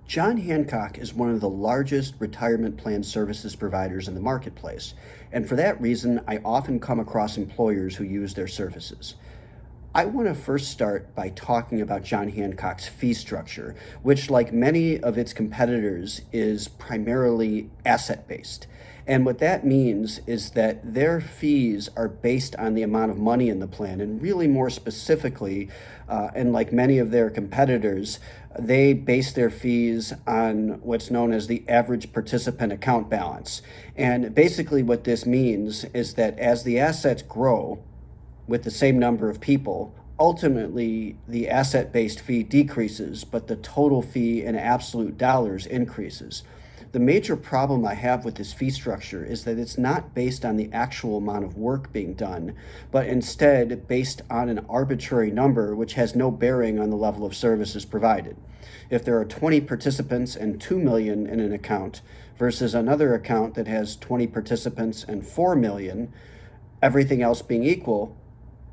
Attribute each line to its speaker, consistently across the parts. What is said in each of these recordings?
Speaker 1: John Hancock is one of the largest retirement plan services providers in the marketplace, and for that reason, I often come across employers who use their services. I want to first start by talking about John Hancock's fee structure, which, like many of its competitors, is primarily asset-based. And what that means is that their fees are based on the amount of money in the plan, and really more specifically, and like many of their competitors, they base their fees on what's known as the average participant account balance. And basically, what this means is that as the assets grow, with the same number of people, ultimately the asset-based fee decreases, but the total fee in absolute dollars increases. The major problem I have with this fee structure is that it's not based on the actual amount of work being done, but instead based on an arbitrary number which has no bearing on the level of services provided. If there are 20 participants and 2 million in an account versus another account that has 20 participants and 4 million, everything else being equal,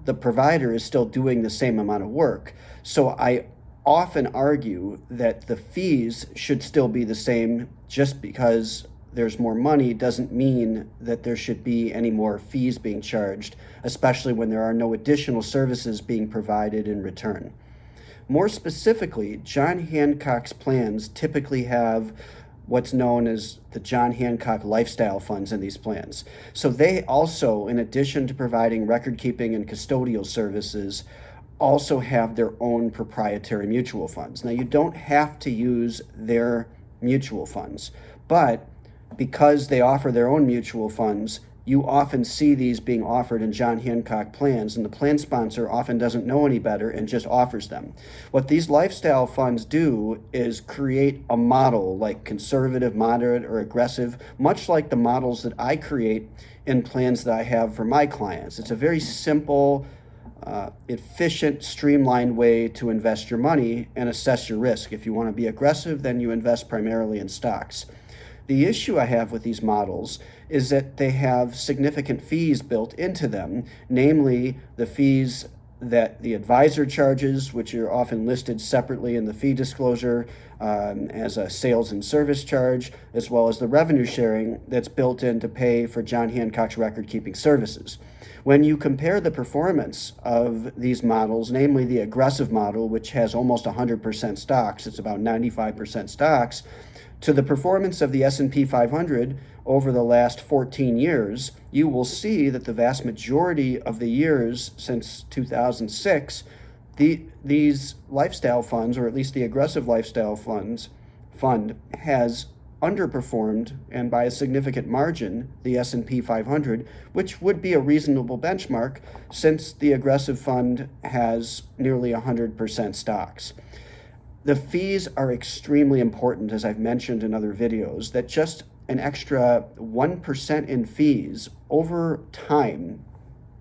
Speaker 1: the provider is still doing the same amount of work. So I often argue that the fees should still be the same. Just because there's more money doesn't mean that there should be any more fees being charged, especially when there are no additional services being provided in return. More specifically, John Hancock's plans typically have what's known as the John Hancock lifestyle funds in these plans. So they also, in addition to providing record keeping and custodial services, also have their own proprietary mutual funds. Now, you don't have to use their mutual funds, but because they offer their own mutual funds, you often see these being offered in John Hancock plans, and the plan sponsor often doesn't know any better and just offers them. What these lifestyle funds do is create a model like conservative, moderate, or aggressive, much like the models that I create in plans that I have for my clients. It's a very simple, efficient, streamlined way to invest your money and assess your risk. If you want to be aggressive, then you invest primarily in stocks. The issue I have with these models is that they have significant fees built into them, namely the fees that the advisor charges, which are often listed separately in the fee disclosure as a sales and service charge, as well as the revenue sharing that's built in to pay for John Hancock's record-keeping services. When you compare the performance of these models, namely the aggressive model, which has almost 100% stocks, it's about 95% stocks, to the performance of the S&P 500 over the last 14 years, you will see that the vast majority of the years since 2006, these lifestyle funds, or at least the aggressive lifestyle fund, has underperformed, and by a significant margin, the S&P 500, which would be a reasonable benchmark since the aggressive fund has nearly 100% stocks. The fees are extremely important, as I've mentioned in other videos, that just an extra 1% in fees over time,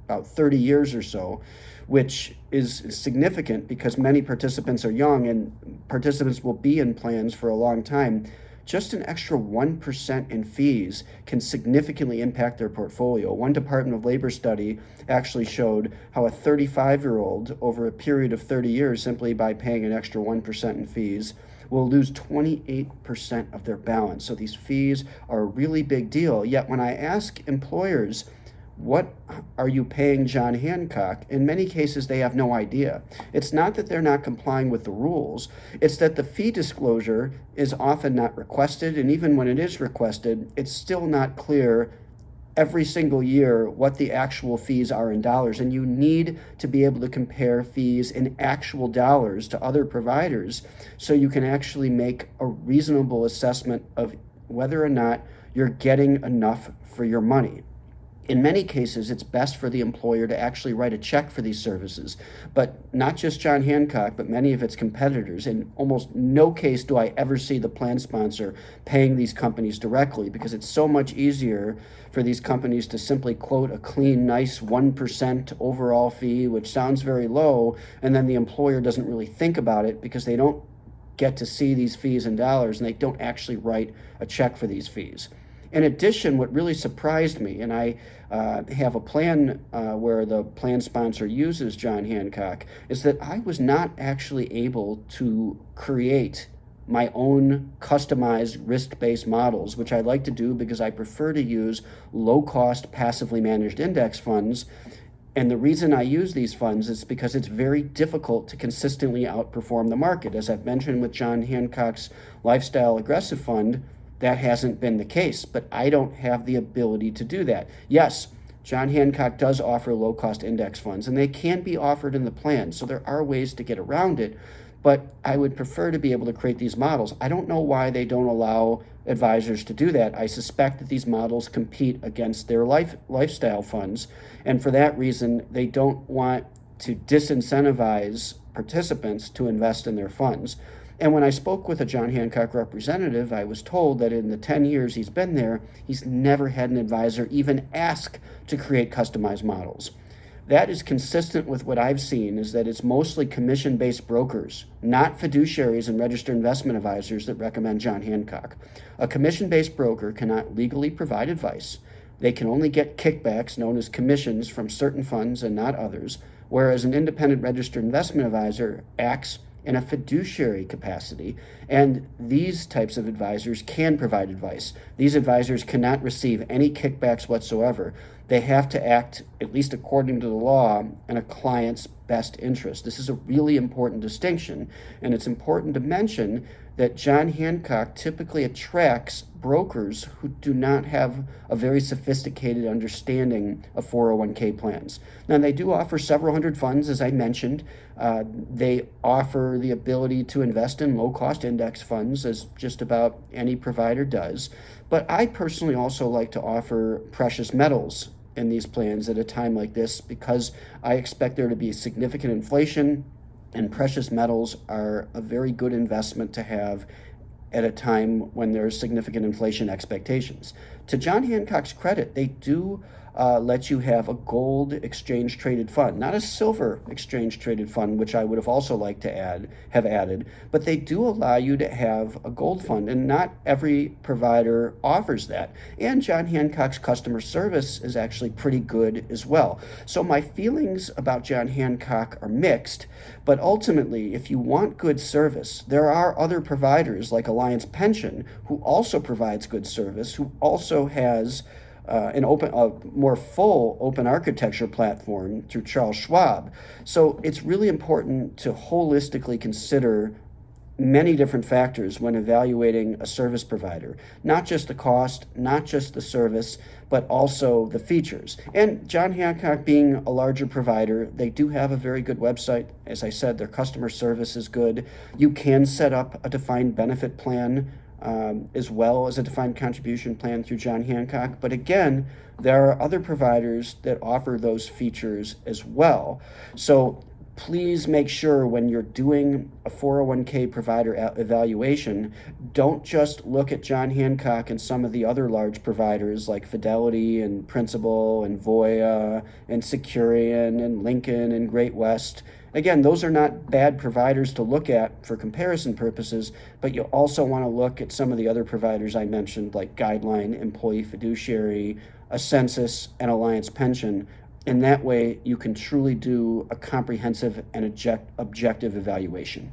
Speaker 1: about 30 years or so, which is significant because many participants are young and participants will be in plans for a long time. Just an extra 1% in fees can significantly impact their portfolio. One Department of Labor study actually showed how a 35-year-old, over a period of 30 years, simply by paying an extra 1% in fees, will lose 28% of their balance. So these fees are a really big deal. Yet when I ask employers, what are you paying John Hancock? In many cases, they have no idea. It's not that they're not complying with the rules. It's that the fee disclosure is often not requested, and even when it is requested, it's still not clear every single year what the actual fees are in dollars. And you need to be able to compare fees in actual dollars to other providers so you can actually make a reasonable assessment of whether or not you're getting enough for your money. In many cases, it's best for the employer to actually write a check for these services, but not just John Hancock, but many of its competitors. In almost no case do I ever see the plan sponsor paying these companies directly, because it's so much easier for these companies to simply quote a clean, nice 1% overall fee, which sounds very low, and then the employer doesn't really think about it because they don't get to see these fees in dollars and they don't actually write a check for these fees. In addition, what really surprised me, and I have a plan where the plan sponsor uses John Hancock, is that I was not actually able to create my own customized risk-based models, which I like to do because I prefer to use low-cost passively managed index funds. And the reason I use these funds is because it's very difficult to consistently outperform the market. As I've mentioned with John Hancock's Lifestyle Aggressive Fund, that hasn't been the case, but I don't have the ability to do that. Yes, John Hancock does offer low-cost index funds, and they can be offered in the plan, so there are ways to get around it, but I would prefer to be able to create these models. I don't know why they don't allow advisors to do that. I suspect that these models compete against their lifestyle funds, and for that reason, they don't want to disincentivize participants to invest in their funds. And when I spoke with a John Hancock representative, I was told that in the 10 years he's been there, he's never had an advisor even ask to create customized models. That is consistent with what I've seen, is that it's mostly commission-based brokers, not fiduciaries and registered investment advisors, that recommend John Hancock. A commission-based broker cannot legally provide advice. They can only get kickbacks known as commissions from certain funds and not others, whereas an independent registered investment advisor acts in a fiduciary capacity, and these types of advisors can provide advice. These advisors cannot receive any kickbacks whatsoever. They have to act, at least according to the law, in a client's best interest. This is a really important distinction, and it's important to mention that John Hancock typically attracts brokers who do not have a very sophisticated understanding of 401k plans. Now, they do offer several hundred funds, as I mentioned. They offer the ability to invest in low-cost index funds, as just about any provider does. But I personally also like to offer precious metals in these plans at a time like this, because I expect there to be significant inflation, and precious metals are a very good investment to have at a time when there's significant inflation expectations. To John Hancock's credit, they do let you have a gold exchange traded fund, not a silver exchange traded fund, which I would have also liked to have added, but they do allow you to have a gold fund, and not every provider offers that. And John Hancock's customer service is actually pretty good as well. So my feelings about John Hancock are mixed, but ultimately, if you want good service, there are other providers like Alliance Pension who also provides good service, who also has a more full open architecture platform through Charles Schwab. So it's really important to holistically consider many different factors when evaluating a service provider, not just the cost, not just the service, but also the features. And John Hancock being a larger provider, they do have a very good website. As I said, their customer service is good. You can set up a defined benefit plan as well as a defined contribution plan through John Hancock. But again, there are other providers that offer those features as well. So please make sure when you're doing a 401k provider evaluation, don't just look at John Hancock and some of the other large providers like Fidelity and Principal and Voya and Securian and Lincoln and Great West. Again, those are not bad providers to look at for comparison purposes, but you also want to look at some of the other providers I mentioned, like Guideline, Employee Fiduciary, Ascensus, and Alliance Pension. And that way, you can truly do a comprehensive and objective evaluation.